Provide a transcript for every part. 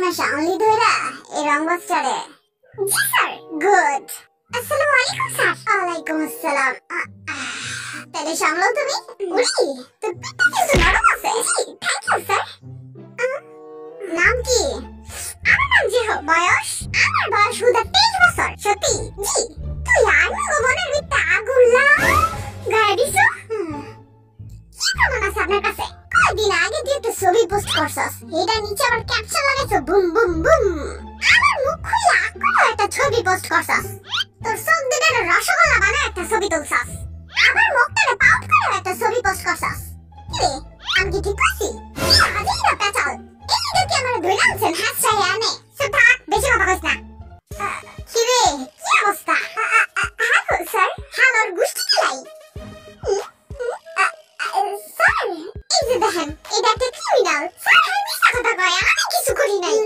নেশা অনলি ধইরা এই রং বস্টারে জি স্যার গুড আসসালামু আলাইকুম স্যার ওয়ালাইকুম আসসালাম তাহলে সামলাও তুমি উড়ি তো পিঠে কিছু নরম আছে জি থ্যাংক ইউ স্যার নাম কি আমার নাম জিহো আমার বয়স হুদা 23 বছর সত্যি জি তুই আর্মি ভবনের ভিতরে আগুন গায়ে দিছো কি প্রমাণ আছে আপনার কাছে কয়দিন আগে দিয়ে তো ছবি পোস্ট করছস এটা নিচে আবার ক্যাপশন লাগাইছো বুম বুম বুম আমার মুখ খুলে আকো একটা ছবি পোস্ট করছস তোর চোখ দুটার রসগোল্লা বানায় একটা ছবি তুলছস আমার মুখটারে পাউট করে একটা ছবি পোস্ট করছস কি রে আমি কি ঠিক করছি আজই না পেছাল এই দেখি আমার দুই আনছেন হাসছাই আনে সব থাক বেশি কথা কইছ না কি রে কি অবস্থা হ্যালো স্যার হ্যালোর গুষ্টি লাই স্যার এই যে দেখেন এটা একটা ক্রিমিনাল স্যার আমি মিথ্যা কথা কই আমি কিছু করি নাই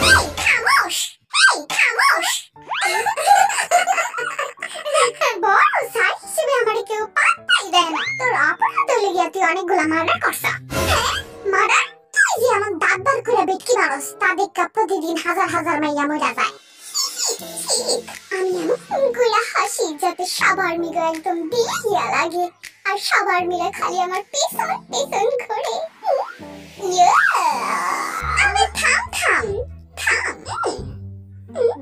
এই খামোশ বড় স্যার হিসেবে আমারে কেউ পাত্তাই দেয় না তোর অপরাধ হলে গিয়ে তুই অনেকগুলা মার্ডার করছ মার্ডার তুই যে আমার দাঁত বার করে বেটকি মারস তা দেখা প্রতিদিন হাজার হাজার মাইয়া মরা যায় আমি এমন কইরা হাসি যাতে সবার মিলে একদম দেখিয়া লাগে আর সবার মিলে খালি আমার পেছন পেছন ঘুরে আমি থাম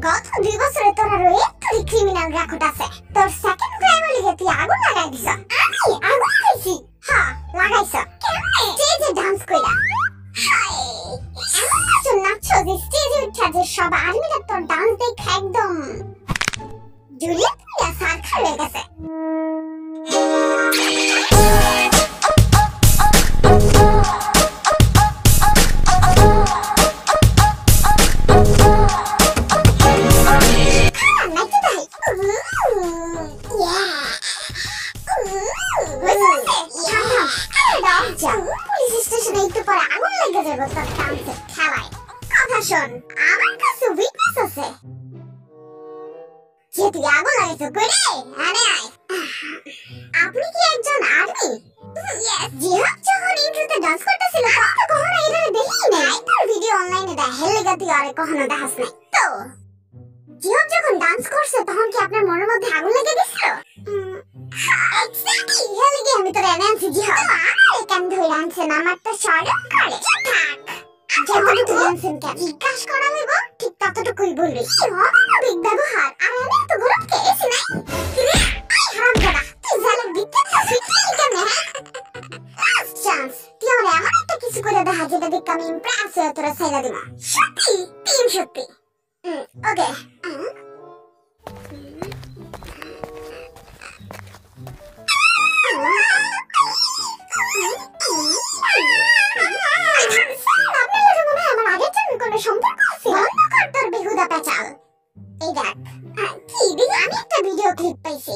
গত 2 বছরে তোর আরো একটু ক্রিমিনাল রেকর্ড আছে তোর সেকেন্ড ক্রাইম লিগে তুই আগুন লাগাই দিছ আমি আগুন লাগাইছি হ্যাঁ লাগাইছ কেমনে স্টেজে ডান্স কইরা হাই এমন নাচছো যে স্টেজে উঠা যে সব আর্মিরা তোর ডান্স দেখে একদম জুলিয়া পুরা সারখা হয়ে গেছে পুলিশ স্টেশনে একটু পরে আগুন লেগে যাবে তোর ডান্সের খেলায় কথা শোন আমার কাছে উইটনেস আছে যে তুই আগুন লাগাইছো করে আরে আয় আপনি কি একজন আর্মি ইয়েস জিহাদ যখন ইন্ট্রোতে ডান্স করতেছিল তখন কখনো এটা দেখিনি নাই তোর ভিডিও অনলাইনে দেখে লেগে তুই আরে কখনো দেখাস নাই তো জিহাদ যখন ডান্স করছে তখন কি আপনার মনের মধ্যে আগুন লেগে গেছিল এক্স্যাক্টলি হেলে গিয়ে আমি তোর এনএনসি জিহাদ আরে কেন ধরে আনছেন আমার তো শরম করে থাক যেমন তুই আনছেন কেন জিজ্ঞাসা করা হইব ঠিক ততটুকুই বলবি অমানবিক ব্যবহার আর আমি তো গরম কেছি নাই কিরে আই হারাম দাদা তুই জালের দিতে সুইটলি কেন লাস্ট চান্স তুই আমার এমন একটা কিছু করে দেখা যেটা দেখে আমি ইমপ্রেস হয়ে তোরা ছেড়ে দিব সত্যি তিন সত্যি ওকে সম্পর্ক আছে বন্ধ কর তোর বেহুদা পেঁচাল এই দেখ কি দিন আমি একটা ভিডিও ক্লিপ পাইছি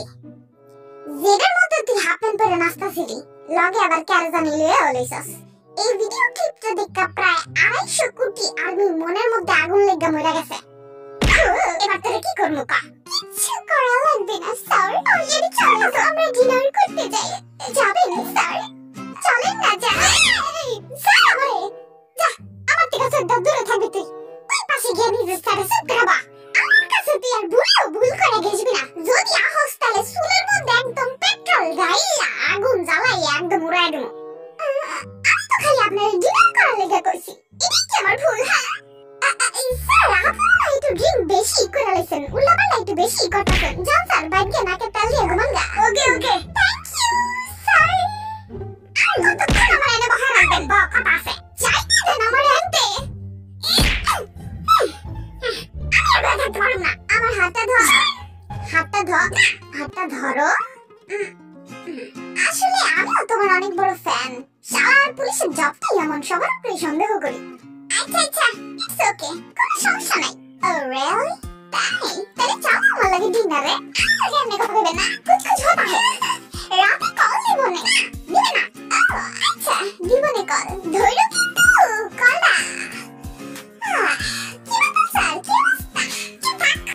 যেটার মধ্যে তুই হাফ প্যান্ট পরে নাচতাছিলি লগে আবার ক্যারজানি লয়ে ওলাইছস এই ভিডিও ক্লিপটা দেখা প্রায় 250 কোটি আর্মি মনের মধ্যে আগুন লেগে মরে গেছে এবার তোরা কি করবো কা কিছু করা লাগবে না স্যার অলরেডি চলো আমরা ডিনার করতে যাই যাবেন স্যার চলেন না যা স্যার আমারে যা আমার থেকে সদ্দা দূরে থাকবি তুই ওই পাশে গিয়ে নিজের স্যারে সুপ করাবা আমার কাছে তুই আর ভুল করে গেছবি না যদি আহস তাহলে চুলের মধ্যে একদম পেট্রোল ঢাইলা আগুন জ্বালাই একদম উড়াই দেবো আমি তো খালি আপনার ডিনার করার লেগে কইছি এটা কি আমার ভুল হ্যাঁ স্যার আপনারা একটু ড্রিঙ্ক বেশি করে লাইছেন উল্লাপাল্লা একটু বেশি করতেছেন যান স্যার বাইকে নাকে তেল দিয়ে ঘুমান গা ওকে থ্যাংক ইউ স্যার আর কতক্ষণ আমার এনে বহা রাখবেন কথা আছে চাইতে দেন আমার আনতে আমি আর থাকতে পারবো না আমার হাতটা ধরো আসলে আমিও তোমার অনেক বড় ফ্যান শালার পুলিশের জবটাই এমন সবার উপরে সন্দেহ করি আচ্ছা ইটস ওকে কোনো সমস্যা নাই ও রিয়েলি তাহলে চলো আমার লাগে ডিনারে আগে এমনি কথা কইবেন না কুছ হতা হে রাতে কল দিব না দিবে না আচ্ছা